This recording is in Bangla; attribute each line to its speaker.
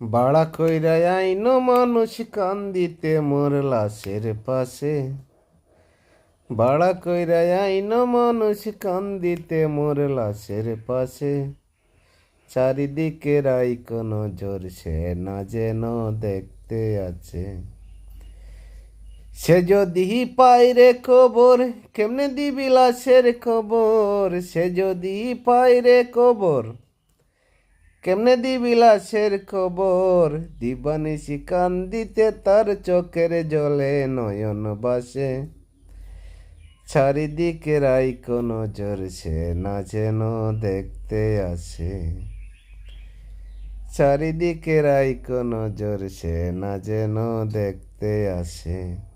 Speaker 1: ভাড়া কইরা আইন মানুষ কান্দিতে মোর লাশের পাশে। ভাড়া কইরা আইন মানুষ কান্দিতে মোর লাশের পাশে। চারিদিকে রাই কোনো জোর সে না যেন দেখতে আছে। সে যদি পাই রে খবর কেমনে দিবি লাশের খবর। সে যদি পাই রে খবর কেমনে দিবি লাশের খবর। দিবানিশি কান্দিতে তার চোখের জলে নয়ন বাসে। চারিদিকে রাই কোনো জোর সে না যেন দেখতে আসে। চারিদিকে রাই কোনো জোর সে না যেন দেখতে আসে।